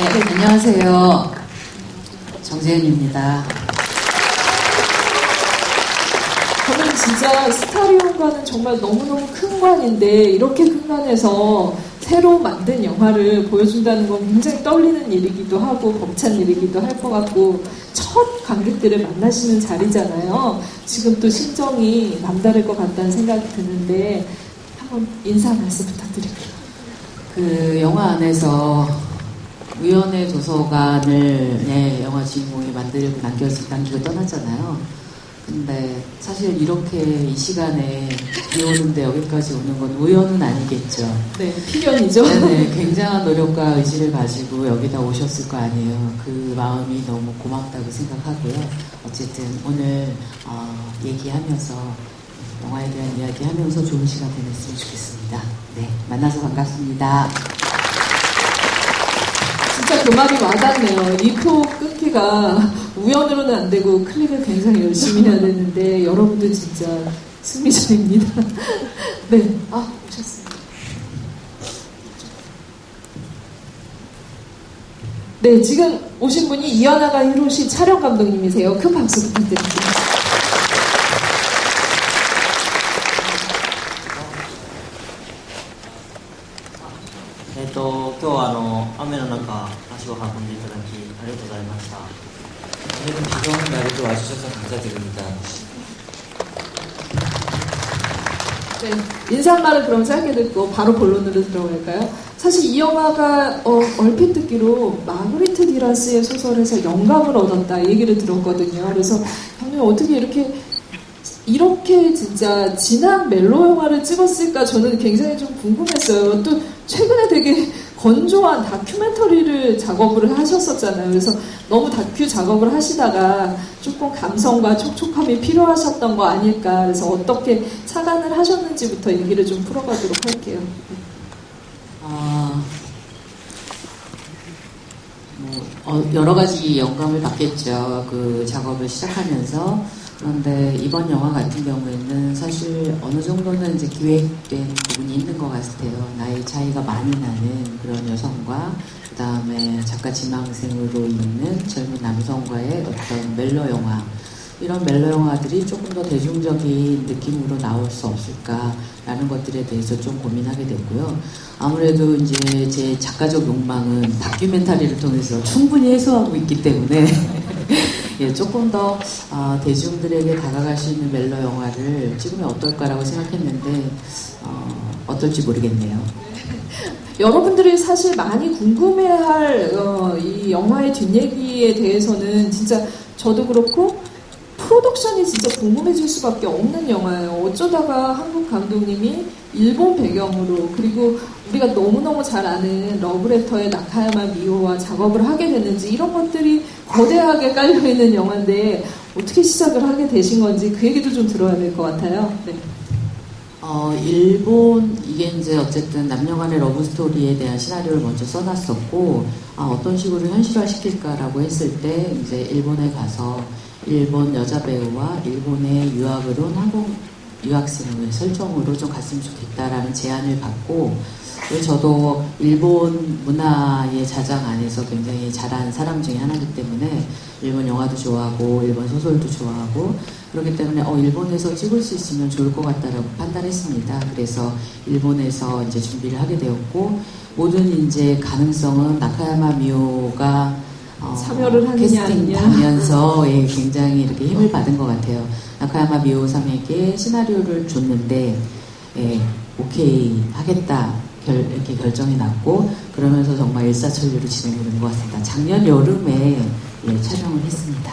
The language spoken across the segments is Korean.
네, 안녕하세요. 정재현입니다. 저는 진짜 스타리온과는 정말 너무너무 큰 관인데 이렇게 큰 관에서 새로 만든 영화를 보여준다는 건 굉장히 떨리는 일이기도 하고 벅찬 일이기도 할 것 같고 첫 관객들을 만나시는 자리잖아요. 지금 또 심정이 남다를 것 같다는 생각이 드는데 한번 인사 말씀 부탁드릴게요. 그 영화 안에서 우연의 도서관을 영화 주인공이 만들고 남기고 떠났잖아요. 근데 사실 이렇게 이 시간에 비 오는데 여기까지 오는 건 우연은 아니겠죠. 네, 필연이죠. 네, 굉장한 노력과 의지를 가지고 여기다 오셨을 거 아니에요. 그 마음이 너무 고맙다고 생각하고요. 어쨌든 오늘 얘기하면서 영화에 대한 이야기하면서 좋은 시간 보냈으면 좋겠습니다. 네, 만나서 반갑습니다. 진짜 그 말이 와닿네요. 이 표 끊기가 우연으로는 안 되고 클릭을 굉장히 열심히 해야 되는데 여러분들 진짜 승리자입니다. 네, 오셨습니다. 네, 지금 오신 분이 이현아가 히로시 촬영 감독님이세요. 큰 박수 부탁드립니다. 今日は雨の中足を運んでいただきありがとうございました。 오늘은 비가 오는 날에도 와주셔서 감사드립니다. 네, 인사말을 그럼 짧게 듣고 바로 본론으로 들어갈까요? 사실 이 영화가 얼핏 듣기로 마그리트 디라스의 소설에서 영감을 얻었다 얘기를 들었거든요. 그래서 저는 어떻게 이렇게 진짜 진한 멜로 영화를 찍었을까 저는 굉장히 좀 궁금했어요. 또 최근에 되게 건조한 다큐멘터리를 작업을 하셨었잖아요. 그래서 너무 다큐 작업을 하시다가 조금 감성과 촉촉함이 필요하셨던 거 아닐까. 그래서 어떻게 착안을 하셨는지부터 얘기를 좀 풀어가도록 할게요. 여러 가지 영감을 받겠죠. 그 작업을 시작하면서. 그런데 이번 영화 같은 경우에는 사실 어느 정도는 이제 기획된 부분이 있는 것 같아요. 나이 차이가 많이 나는 그런 여성과 그 다음에 작가 지망생으로 있는 젊은 남성과의 어떤 멜로 영화, 이런 멜로 영화들이 조금 더 대중적인 느낌으로 나올 수 없을까라는 것들에 대해서 좀 고민하게 됐고요. 아무래도 이제 제 작가적 욕망은 다큐멘터리를 통해서 충분히 해소하고 있기 때문에 예, 조금 더 대중들에게 다가갈 수 있는 멜로 영화를 찍으면 어떨까라고 생각했는데 어떨지 모르겠네요. 여러분들이 사실 많이 궁금해할 이 영화의 뒷얘기에 대해서는 진짜 저도 그렇고 프로덕션이 진짜 궁금해질 수밖에 없는 영화예요. 어쩌다가 한국 감독님이 일본 배경으로 그리고 우리가 너무너무 잘 아는 러브레터의 나카야마 미오와 작업을 하게 됐는지 이런 것들이 거대하게 깔려있는 영화인데 어떻게 시작을 하게 되신 건지 그 얘기도 좀 들어야 될 것 같아요. 네. 일본, 이게 이제 어쨌든 남녀간의 러브스토리에 대한 시나리오를 먼저 써놨었고, 어떤 식으로 현실화시킬까라고 했을 때, 이제 일본에 가서 일본 여자 배우와 일본에 유학을 온 한국 유학생을 설정으로 좀 갔으면 좋겠다라는 제안을 받고, 저도 일본 문화의 자장 안에서 굉장히 잘하는 사람 중에 하나이기 때문에 일본 영화도 좋아하고 일본 소설도 좋아하고 그렇기 때문에 일본에서 찍을 수 있으면 좋을 것 같다라고 판단했습니다. 그래서 일본에서 이제 준비를 하게 되었고 모든 이제 가능성은 나카야마 미오가 참여를 하느냐 캐스팅하면서 예, 굉장히 이렇게 힘을 받은 것 같아요. 나카야마 미오상에게 시나리오를 줬는데 예, 오케이 하겠다. 이렇게 결정이 났고 그러면서 정말 일사천리로 진행이 된 것 같습니다. 작년 여름에 예, 촬영을 했습니다.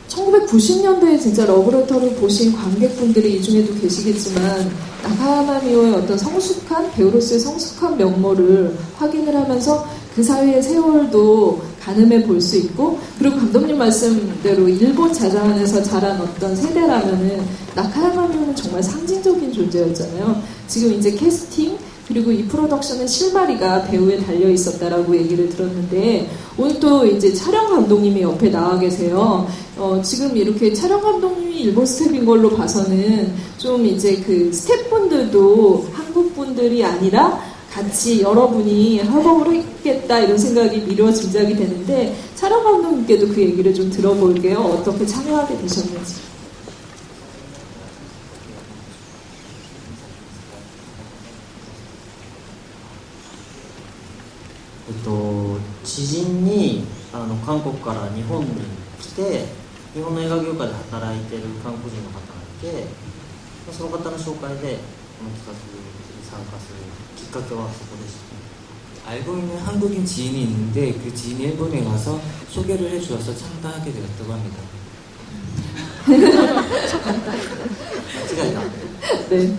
1990년대에 진짜 러브레터를 보신 관객분들이 이 중에도 계시겠지만 나카야마 미오의 어떤 성숙한 배우로서의 성숙한 면모를 확인을 하면서 그 사이의 세월도 가늠해 볼 수 있고 그리고 감독님 말씀대로 일본 자장 안에서 자란 어떤 세대라면은 나카야마 미오는 정말 상징적인 존재였잖아요. 지금 이제 캐스팅 그리고 이 프로덕션의 실마리가 배우에 달려 있었다라고 얘기를 들었는데 오늘 또 이제 촬영 감독님이 옆에 나와 계세요. 지금 이렇게 촬영 감독님이 일본 스텝인 걸로 봐서는 좀 이제 그 스텝분들도 한국 분들이 아니라 같이 여러분이 협업을 했겠다 이런 생각이 미루어 짐작이 되는데 촬영 감독님께도 그 얘기를 좀 들어볼게요. 어떻게 참여하게 되셨는지. 예知人に韓国から日本に来て日本の映画業界で働いている韓国人の方がいてその方の紹介でこの企画に参加するきっかけはそこでした。 알고 있는 한국인 지인이 있는데 그 지인이 일본에 와서 소개를 해주어서 참가하게 되었다고 합니다. 間違いだ。 네.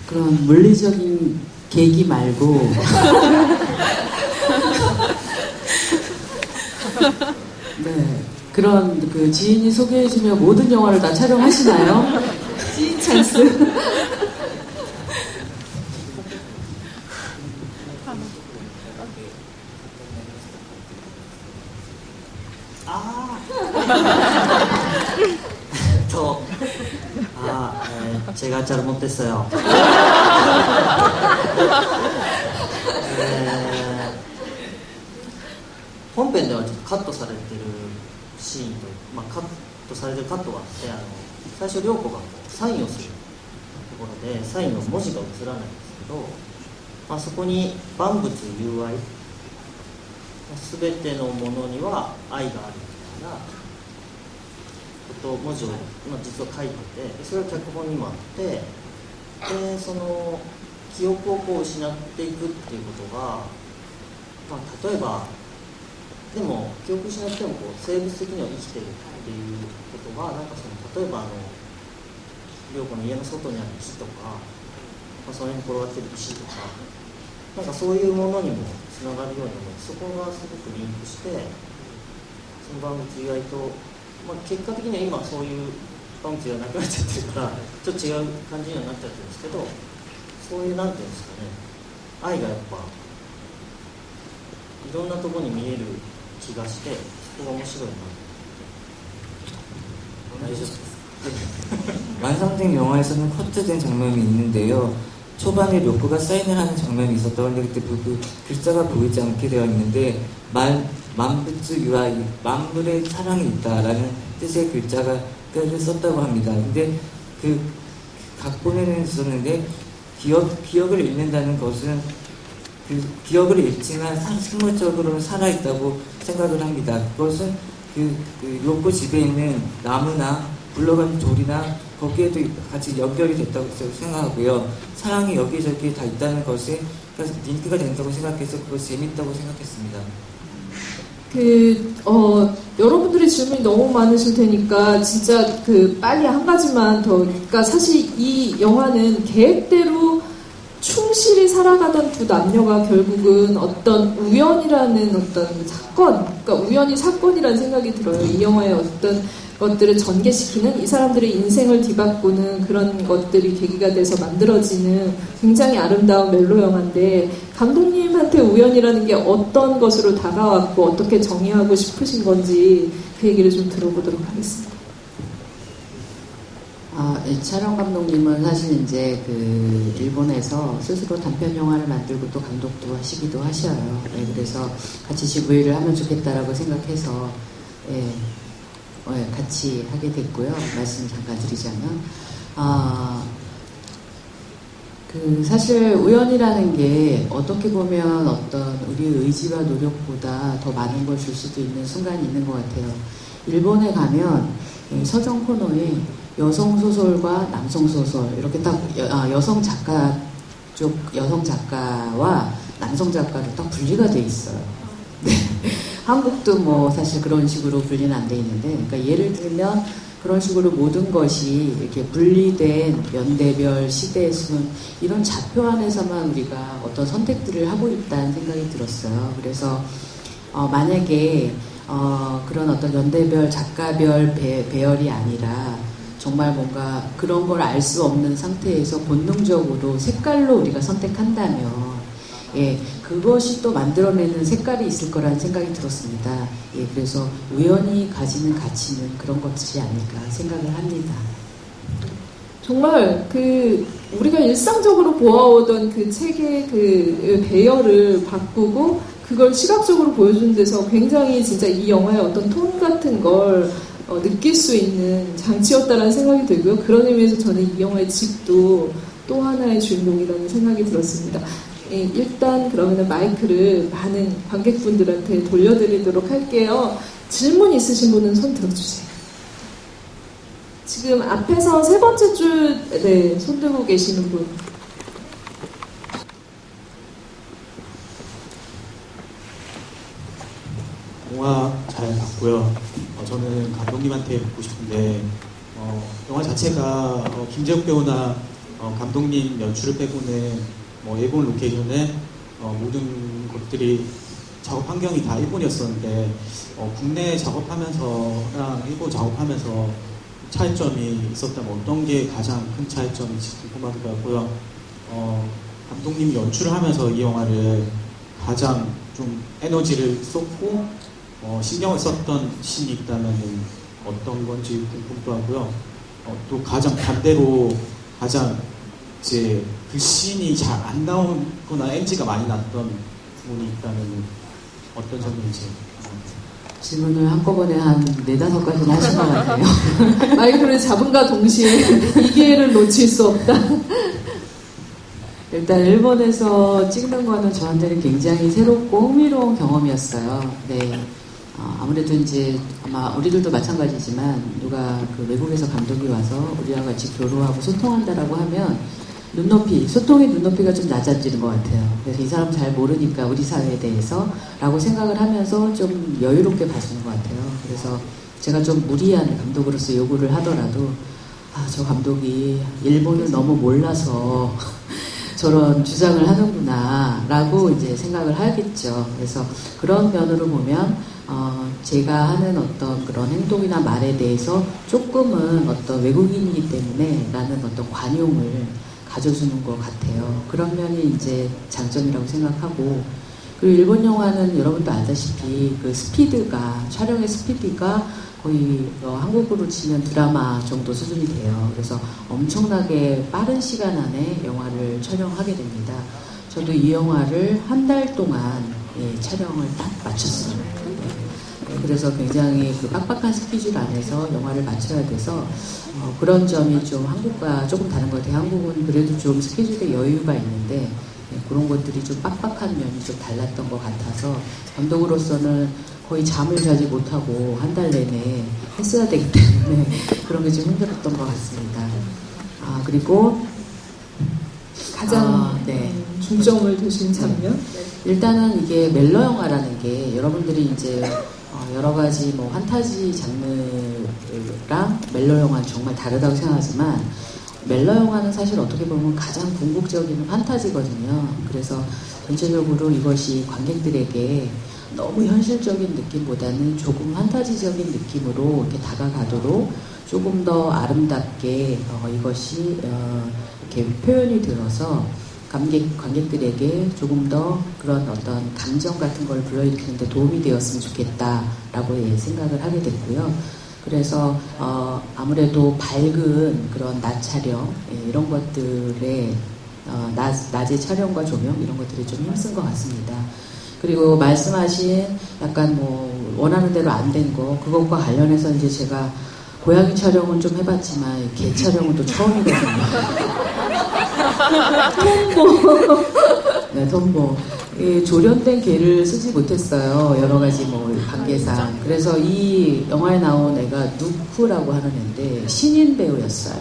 그런 물리적인 계기 말고 네 그런 그 지인이 소개해주면 모든 영화를 다 촬영하시나요? 지인 찬스. 제가 잘못했어요.本編ではちょっとカットされてるシーンと、カットされてるカットがあって最初涼子がサインをするところでサインの文字が映らないんですけど、そこに万物友愛全てのものには愛があるみたいな文字を、実は書いててそれが脚本にもあってでその記憶を失っていくっていうことが、例えばでも記憶失っても生物的には生きてるっていうことが例えば涼子の家の外にある木とか、その辺に転がってる石とかそういうものにもつながるように思うそこがすごくリンクしてその万物以外と。結果的には今そういうバンクがなくなっちゃってるからちょっと違う感じにはなっちゃってるんですけどそういうなんていうんですかね愛がやっぱいろんなところに見える気がしてそこが面白いな大丈夫です 완성된 영화에서는 커트된 장면이 있는데요. 초반에 료코가 사인을 하는 장면이 있었다고 하는데 그때 그 글자가 보이지 않게 되어 있는데 만부츠 유아이 만물의 사랑이 있다라는 뜻의 글자를 썼다고 합니다. 근데 그 각본에는 있었는데 기억을 잃는다는 것은 그 기억을 잃지만 생물적으로는 살아있다고 생각을 합니다. 그것은 그 료코 집에 있는 나무나 굴러가는 돌이나 거기에도 같이 연결이 됐다고 생각하고요. 사랑이 여기저기 다 있다는 것에 링크가 된다고 생각해서 그거 재밌다고 생각했습니다. 여러분들의 질문이 너무 많으실 테니까 진짜 빨리 한 가지만 더. 그러니까 사실 이 영화는 계획대로 충실히 살아가던 두 남녀가 결국은 어떤 우연이라는 어떤 사건, 그러니까 우연히 사건이라는 생각이 들어요. 이 영화의 어떤 것들을 전개시키는 이 사람들의 인생을 뒤바꾸는 그런 것들이 계기가 돼서 만들어지는 굉장히 아름다운 멜로 영화인데 감독님한테 우연이라는 게 어떤 것으로 다가왔고 어떻게 정의하고 싶으신 건지 그 얘기를 좀 들어보도록 하겠습니다. 촬영 감독님은 사실 이제 일본에서 스스로 단편 영화를 만들고 또 감독도 하시기도 하셔요. 네, 그래서 같이 지구일을 하면 좋겠다라고 생각해서 같이 하게 됐고요. 말씀 잠깐 드리자면, 사실 우연이라는 게 어떻게 보면 어떤 우리의 의지와 노력보다 더 많은 걸 줄 수도 있는 순간이 있는 것 같아요. 일본에 가면 서점 코너에 여성 소설과 남성 소설 이렇게 딱 여성 작가 쪽 여성 작가와 남성 작가로 딱 분리가 돼 있어요. 네. 한국도 뭐 사실 그런 식으로 분리는 안 돼 있는데, 그러니까 예를 들면 그런 식으로 모든 것이 이렇게 분리된 연대별, 시대순 이런 좌표 안에서만 우리가 어떤 선택들을 하고 있다는 생각이 들었어요. 그래서 만약에 그런 어떤 연대별, 작가별 배열이 아니라 정말 뭔가 그런 걸 알 수 없는 상태에서 본능적으로 색깔로 우리가 선택한다면 그것이 또 만들어내는 색깔이 있을 거라는 생각이 들었습니다. 그래서 우연히 가지는 가치는 그런 것이 아닐까 생각을 합니다. 정말 그 우리가 일상적으로 보아오던 그 책의 그 배열을 바꾸고 그걸 시각적으로 보여주는 데서 굉장히 진짜 이 영화의 어떤 톤 같은 걸 느낄 수 있는 장치였다라는 생각이 들고요. 그런 의미에서 저는 이 영화의 집도 또 하나의 주인공이라는 생각이 들었습니다. 일단 그러면 마이크를 많은 관객분들한테 돌려드리도록 할게요. 질문 있으신 분은 손 들어주세요. 지금 앞에서 세 번째 줄, 네, 손 들고 계시는 분. 영화 잘 봤고요. 저는 감독님한테 묻고 싶은데 영화 자체가 김재욱 배우나 감독님 연출을 빼고는 일본 로케이션에 모든 것들이 작업 환경이 다 일본이었었는데 국내 작업하면서랑 일본 작업하면서 차이점이 있었다면 어떤 게 가장 큰 차이점인지 궁금하고요. 감독님이 연출을 하면서 이 영화를 가장 좀 에너지를 쏟고 신경을 썼던 씬이 있다면 어떤 건지 궁금도 하고요. 또 가장 반대로 가장 이제 그 씬이 잘 안 나오거나 NG가 많이 났던 부분이 있다면 어떤 점인지. 질문을 한꺼번에 한 4-5가지는 하신 것 같아요. 마이크를 잡은과 동시에 이 기회를 놓칠 수 없다. 일단 일본에서 찍는 거는 저한테는 굉장히 새롭고 흥미로운 경험이었어요. 네. 아무래도 이제 아마 우리들도 마찬가지지만 누가 그 외국에서 감독이 와서 우리와 같이 교류하고 소통한다라고 하면 소통의 눈높이가 좀 낮아지는 것 같아요. 그래서 이 사람 잘 모르니까 우리 사회에 대해서 라고 생각을 하면서 좀 여유롭게 봐주는 것 같아요. 그래서 제가 좀 무리한 감독으로서 요구를 하더라도 저 감독이 일본을 너무 몰라서 저런 주장을 하는구나 라고 이제 생각을 하겠죠. 그래서 그런 면으로 보면 제가 하는 어떤 그런 행동이나 말에 대해서 조금은 어떤 외국인이기 때문에 나는 어떤 관용을 가져주는 것 같아요. 그런 면이 이제 장점이라고 생각하고, 그리고 일본 영화는 여러분도 아다시피 그 스피드가, 촬영의 스피드가 거의 한국으로 치면 드라마 정도 수준이 돼요. 그래서 엄청나게 빠른 시간 안에 영화를 촬영하게 됩니다. 저도 이 영화를 한 달 동안 촬영을 딱 마쳤어요. 그래서 굉장히 그 빡빡한 스케줄 안에서 영화를 마쳐야 돼서 그런 점이 좀 한국과 조금 다른 것 같아요. 한국은 그래도 좀 스케줄에 여유가 있는데 그런 것들이 좀 빡빡한 면이 좀 달랐던 것 같아서 감독으로서는 거의 잠을 자지 못하고 한 달 내내 했어야 되기 때문에 그런 게 좀 힘들었던 것 같습니다. 그리고 가장 중점을 두신 장면? 일단은 이게 멜로 영화라는 게 여러분들이 이제 여러 가지 뭐 판타지 장르랑 멜로 영화는 정말 다르다고 생각하지만 멜로 영화는 사실 어떻게 보면 가장 궁극적인 판타지거든요. 그래서 전체적으로 이것이 관객들에게 너무 현실적인 느낌보다는 조금 판타지적인 느낌으로 이렇게 다가가도록 조금 더 아름답게 이것이 이렇게 표현이 되어서 관객들에게 조금 더 그런 어떤 감정 같은 걸 불러일으키는데 도움이 되었으면 좋겠다라고 생각을 하게 됐고요. 그래서 아무래도 밝은 그런 낮 촬영 이런 것들에 낮의 촬영과 조명 이런 것들이 좀 힘쓴 것 같습니다. 그리고 말씀하신 약간 뭐 원하는 대로 안 된 거 그것과 관련해서 이제 제가 고양이 촬영은 좀 해봤지만 개 촬영은 또 처음이거든요. 톰보. 네, 톰보. 조련된 개를 쓰지 못했어요. 여러 가지 뭐 관계상. 그래서 이 영화에 나온 애가 누쿠라고 하는 애인데 신인 배우였어요.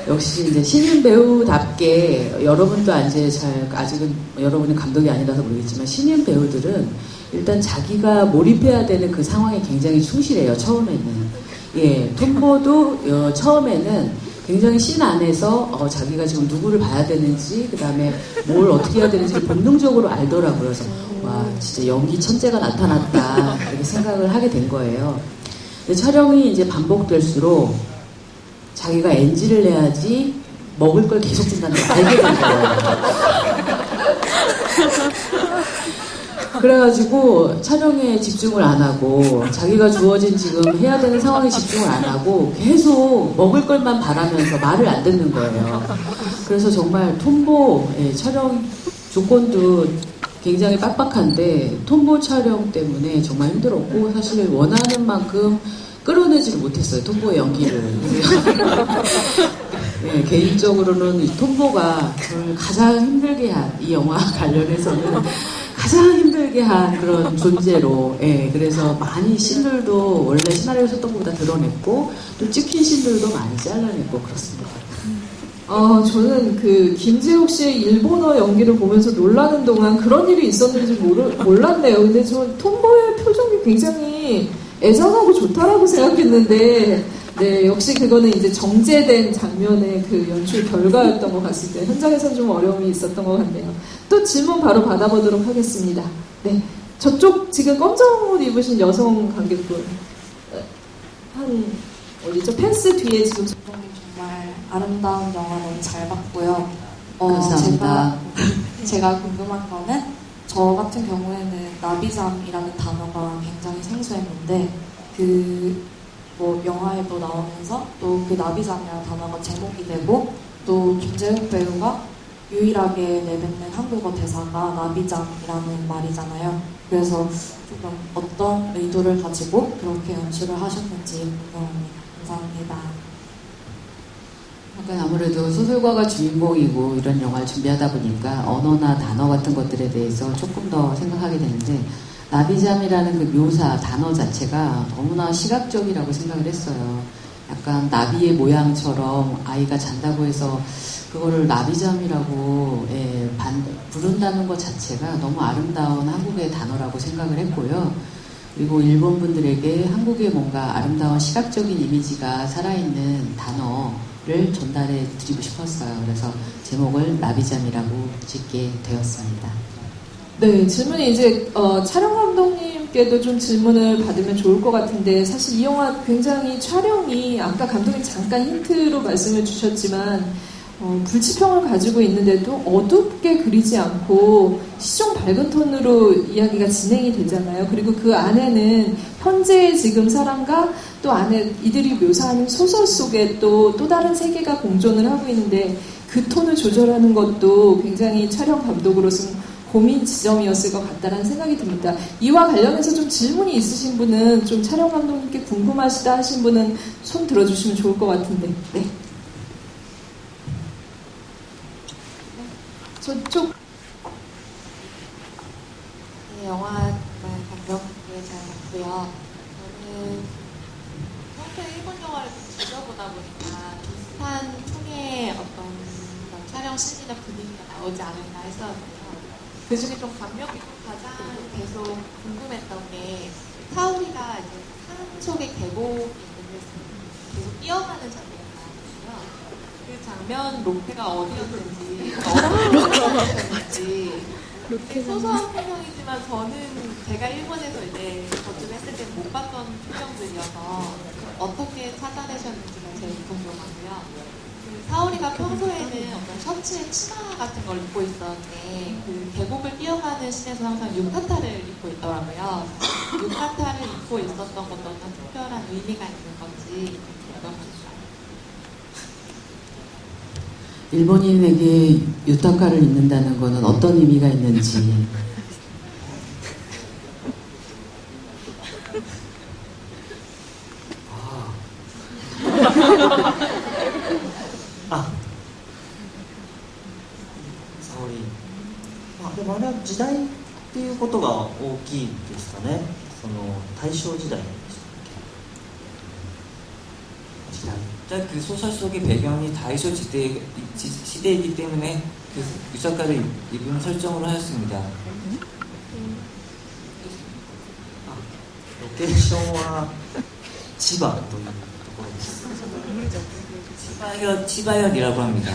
역시 이제 신인 배우답게 여러분도 아직은 여러분이 감독이 아니라서 모르겠지만 신인 배우들은 일단 자기가 몰입해야 되는 그 상황에 굉장히 충실해요. 처음에는. 톰보도 처음에는 굉장히 씬 안에서 자기가 지금 누구를 봐야 되는지 그 다음에 뭘 어떻게 해야 되는지 본능적으로 알더라고요. 그래서 와 진짜 연기 천재가 나타났다 이렇게 생각을 하게 된 거예요. 근데 촬영이 이제 반복될수록 자기가 NG를 내야지 먹을 걸 계속 준다는 걸 알게 된 거예요. 그래가지고 촬영에 집중을 안 하고 자기가 주어진 지금 해야 되는 상황에 집중을 안 하고 계속 먹을 걸만 바라면서 말을 안 듣는 거예요. 그래서 정말 톰보 촬영 조건도 굉장히 빡빡한데 톰보 촬영 때문에 정말 힘들었고 사실 원하는 만큼 끌어내지를 못했어요. 톰보의 연기를. 네, 개인적으로는 이 톰보가 저를 가장 힘들게 한 이 영화 관련해서는 가장 힘들게 한 그런 존재로 그래서 많이 씬들도 원래 시나리오 썼던 것보다 드러냈고 또 찍힌 씬들도 많이 잘라냈고 그렇습니다. 저는 그 김재욱 씨의 일본어 연기를 보면서 놀라는 동안 그런 일이 있었는지 몰랐네요. 근데 저 톰보의 표정이 굉장히 애잔하고 좋다라고 생각했는데 네, 역시 그거는 이제 정제된 장면의 그 연출 결과였던 것 같습니다. 현장에서는 좀 어려움이 있었던 것 같네요. 또 질문 바로 받아보도록 하겠습니다. 네, 저쪽 지금 검정 옷 입으신 여성 관객분 한 어디죠? 펜스 뒤에 지금 정말 아름다운 영화 너무 잘 봤고요. 감사합니다. 제가 궁금한 거는 저 같은 경우에는 나비잠이라는 단어가 굉장히 생소했는데 영화에도 나오면서 또 그 나비잠이라는 단어가 제목이 되고 또 김재욱 배우가 유일하게 내뱉는 한국어 대사가 나비잠이라는 말이잖아요. 그래서 조금 어떤 의도를 가지고 그렇게 연출을 하셨는지 궁금합니다. 감사합니다. 약간 아무래도 소설가가 주인공이고 이런 영화를 준비하다 보니까 언어나 단어 같은 것들에 대해서 조금 더 생각하게 되는데 나비잠이라는 그 묘사 단어 자체가 너무나 시각적이라고 생각을 했어요. 약간 나비의 모양처럼 아이가 잔다고 해서 그거를 나비잠이라고 부른다는 것 자체가 너무 아름다운 한국의 단어라고 생각을 했고요. 그리고 일본 분들에게 한국의 뭔가 아름다운 시각적인 이미지가 살아있는 단어를 전달해 드리고 싶었어요. 그래서 제목을 나비잠이라고 짓게 되었습니다. 네, 질문이 이제 촬영 감독님께도 좀 질문을 받으면 좋을 것 같은데 사실 이 영화 굉장히 촬영이 아까 감독님 잠깐 힌트로 말씀을 주셨지만 불치평을 가지고 있는데도 어둡게 그리지 않고 시종 밝은 톤으로 이야기가 진행이 되잖아요. 그리고 그 안에는 현재의 지금 사람과 또 안에 이들이 묘사하는 소설 속에 또 다른 세계가 공존을 하고 있는데 그 톤을 조절하는 것도 굉장히 촬영 감독으로서는 고민 지점이었을 것 같다는 생각이 듭니다. 이와 관련해서 좀 질문이 있으신 분은 좀 촬영 감독님께 궁금하시다 하신 분은 손 들어주시면 좋을 것 같은데. 네. 저쪽. 네, 영화 정말 감명깊게 잘 봤고요. 저는 평소에 일본 영화를 좀 즐겨보다 보니까 비슷한 풍의 어떤 그런 촬영 씬이나 분위기가 나오지 않을까 했었는데요. 그 중에 좀 감명 깊고 가장 계속 궁금했던 게 사우리가 이제 산 속에 계곡이 있는데 계속 뛰어가는 장면이 나왔거든요. 그 장면 로케가 어디였는지 로케 소소한 풍경이지만 저는 제가 일본에서 이제 거주했을 때 못 봤던 풍경들이어서 어떻게 찾아내셨는지가 제일 궁금하고요. 사오리가 평소에는 어떤 셔츠에 치마 같은 걸 입고 있었는데 그 계곡을 뛰어가는 씬에서 항상 유카타를 입고 있더라고요. 유카타를 입고 있었던 것도 어떤 특별한 의미가 있는 건지 궁금합니다. 일본인에게 유타카를 입는다는 것은 어떤 의미가 있는지沙織でもあれは時代っていうことが大きいですかね。その大正時代でしたっけ。 일단 그 소설 속의 배경이 다이쇼 시대이기 때문에 그 유자카를 입은 설정으로 하였습니다. ロケーションは千葉というところです。 치바현이라고 합니다.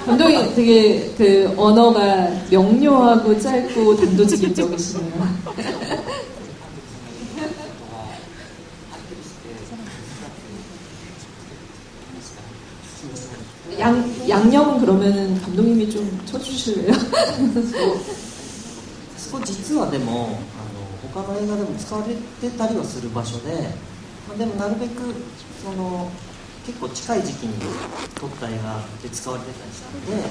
감독이 되게 그 언어가 명료하고 짧고 단도직입적이시네요. 양념은 그러면은 감독님이 좀 쳐주실래요? そこ実はでも他の映画でも使われてたりはする場所で、でもなるべくその結構近い時期に撮った映画で使われてたりしたので、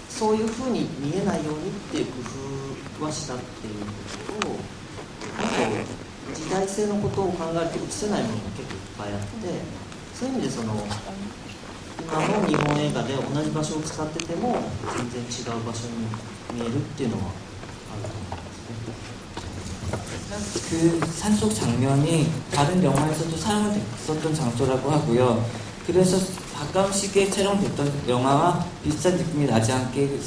そういう風に見えないようにっていう工夫はしたっていうことと、あと時代性のことを考えると映せないものも結構いっぱいあって、そういう意味でその今の日本映画で同じ場所を使ってても全然違う場所に見えるっていうのはあると思いますね。 그 산속 장면이 다른 영화에서도 사용이 됐었던 장소라고 하고요. 그래서 가까운 시기에 촬영됐던 영화와 비슷한 느낌이 나지 않게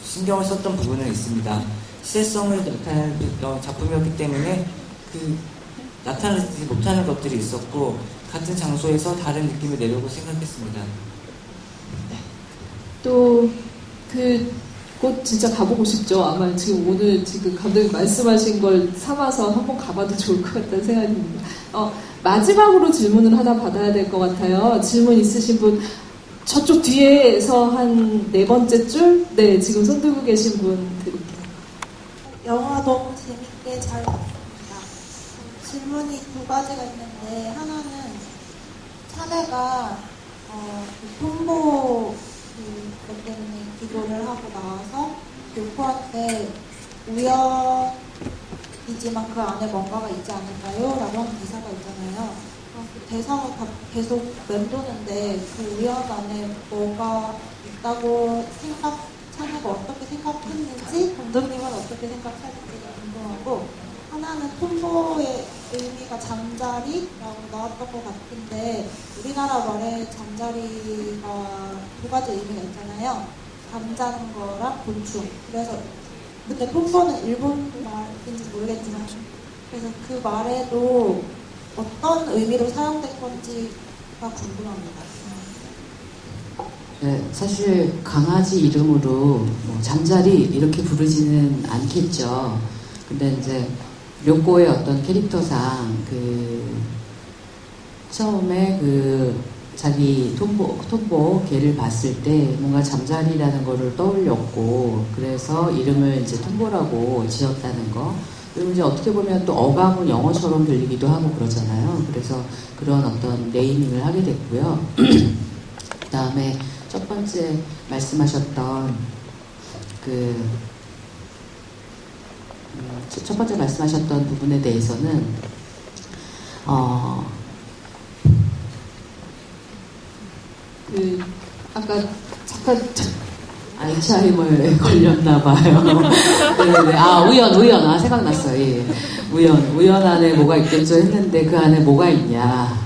신경을 썼던 부분은 있습니다. 시대성을 나타내는 작품이었기 때문에 나타나지 못하는 것들이 있었고, 같은 장소에서 다른 느낌을 내려고 생각했습니다. 또 곳 진짜 가보고 싶죠. 아마 지금 오늘 지금 감독님 말씀하신 걸 삼아서 한번 가봐도 좋을 것 같다는 생각이 듭니다. 마지막으로 질문을 하나 받아야 될 것 같아요. 질문 있으신 분 저쪽 뒤에서 한 네 번째 줄? 네, 지금 손 들고 계신 분 드릴게요. 영화 너무 재밌게 잘 봤습니다. 질문이 두 가지가 있는데, 하나는 차례가 통보 것 때문에 기도를 하고 나와서 교포한테 우연이지만 그 안에 뭔가가 있지 않을까요? 라고 하는 대사가 있잖아요. 그 대사가 계속 맴도는데 그 우연 안에 뭐가 있다고 차례가 어떻게 생각했는지, 감독님은 어떻게 생각하는지가 궁금하고, 하나는 톰보의 의미가 잠자리라고 나왔던 것 같은데, 우리나라 말에 잠자리가 두 가지 의미가 있잖아요. 잠자는 거랑 곤충. 그래서 근데 톰보는 일본 말인지 모르겠지만, 그래서 그 말에도 어떤 의미로 사용된 건지가 궁금합니다. 네, 사실 강아지 이름으로 뭐 잠자리 이렇게 부르지는 않겠죠. 근데 이제 료꼬의 어떤 캐릭터상 처음에 자기 톰보 개를 봤을 때 뭔가 잠자리라는 거를 떠올렸고, 그래서 이름을 이제 톰보라고 지었다는 거. 그리고 이제 어떻게 보면 또 어감은 영어처럼 들리기도 하고 그러잖아요. 그래서 그런 어떤 네이밍을 하게 됐고요. 그 다음에 첫 번째 말씀하셨던 첫 번째 말씀하셨던 부분에 대해서는 아까 잠깐 알츠하이머에 걸렸나봐요. 네네. 우연. 생각났어요. 예. 우연 안에 뭐가 있겠죠 했는데 그 안에 뭐가 있냐.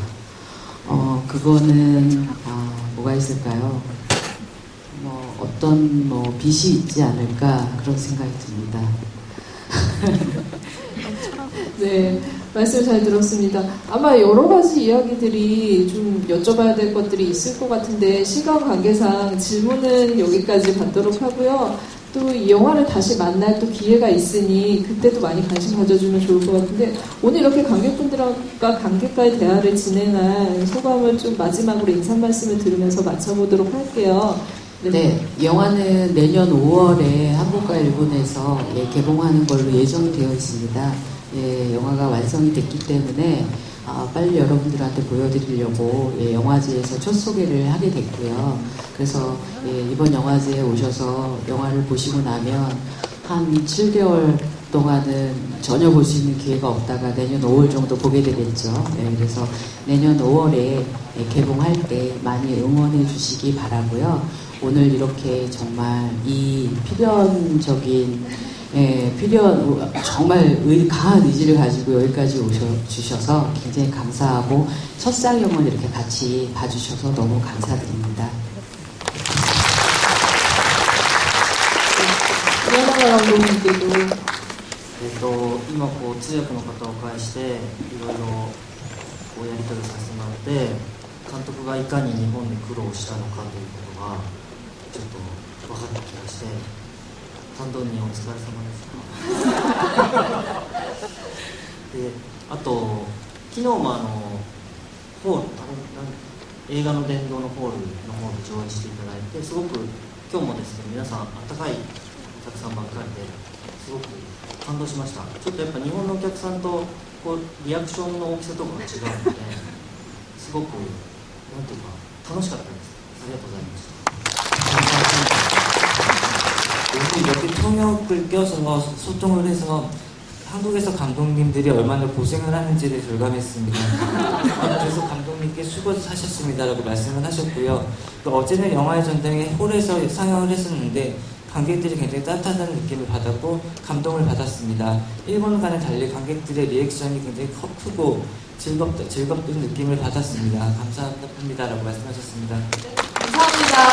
그거는, 뭐가 있을까요? 어떤 빛이 있지 않을까 그런 생각이 듭니다. 네, 말씀 잘 들었습니다. 아마 여러 가지 이야기들이 좀 여쭤봐야 될 것들이 있을 것 같은데, 시간 관계상 질문은 여기까지 받도록 하고요. 또 이 영화를 다시 만날 또 기회가 있으니 그때도 많이 관심 가져주면 좋을 것 같은데, 오늘 이렇게 관객분들과 관객과의 대화를 진행한 소감을 좀 마지막으로 인사 말씀을 들으면서 마쳐보도록 할게요. 네, 영화는 내년 5월에 한국과 일본에서 개봉하는 걸로 예정이 되어 있습니다. 예, 영화가 완성이 됐기 때문에 빨리 여러분들한테 보여드리려고 영화제에서 첫 소개를 하게 됐고요. 그래서 이번 영화제에 오셔서 영화를 보시고 나면 한 7개월 동안은 전혀 볼 수 있는 기회가 없다가 내년 5월 정도 보게 되겠죠. 그래서 내년 5월에 개봉할 때 많이 응원해 주시기 바라고요. 오늘 이렇게 정말 이 필연적인 정말 강한 의지를 가지고 여기까지 오셔주셔서 굉장히 감사하고, 첫상영을 이렇게 같이 봐주셔서 너무 감사드립니다. 이현아 감독님께도 今通訳の方を介していろいろやり取りさせてもらって、監督がいかに日本で苦労したのかということがちょっと分かった気がして、担当にお疲れ様でした。で、あと昨日もホール映画の殿堂のホールの方で上映していただいて、すごく今日もですね、皆さん温かい客さんばっかりですごく感動しました。ちょっとやっぱ日本のお客さんとこうリアクションの大きさとかが違うのですごくなんていうか楽しかったです。ありがとうございました。 오늘 이렇게 통역을 껴서 소통을 해서 한국에서 감독님들이 얼마나 고생을 하는지를 절감했습니다. 그래서 감독님께 수고하셨습니다라고 말씀을 하셨고요. 또 어제는 영화의 전당에 홀에서 상영을 했었는데 관객들이 굉장히 따뜻한 느낌을 받았고 감동을 받았습니다. 일본과는 달리 관객들의 리액션이 굉장히 크고 즐겁던 느낌을 받았습니다. 감사합니다라고 말씀하셨습니다. 감사합니다.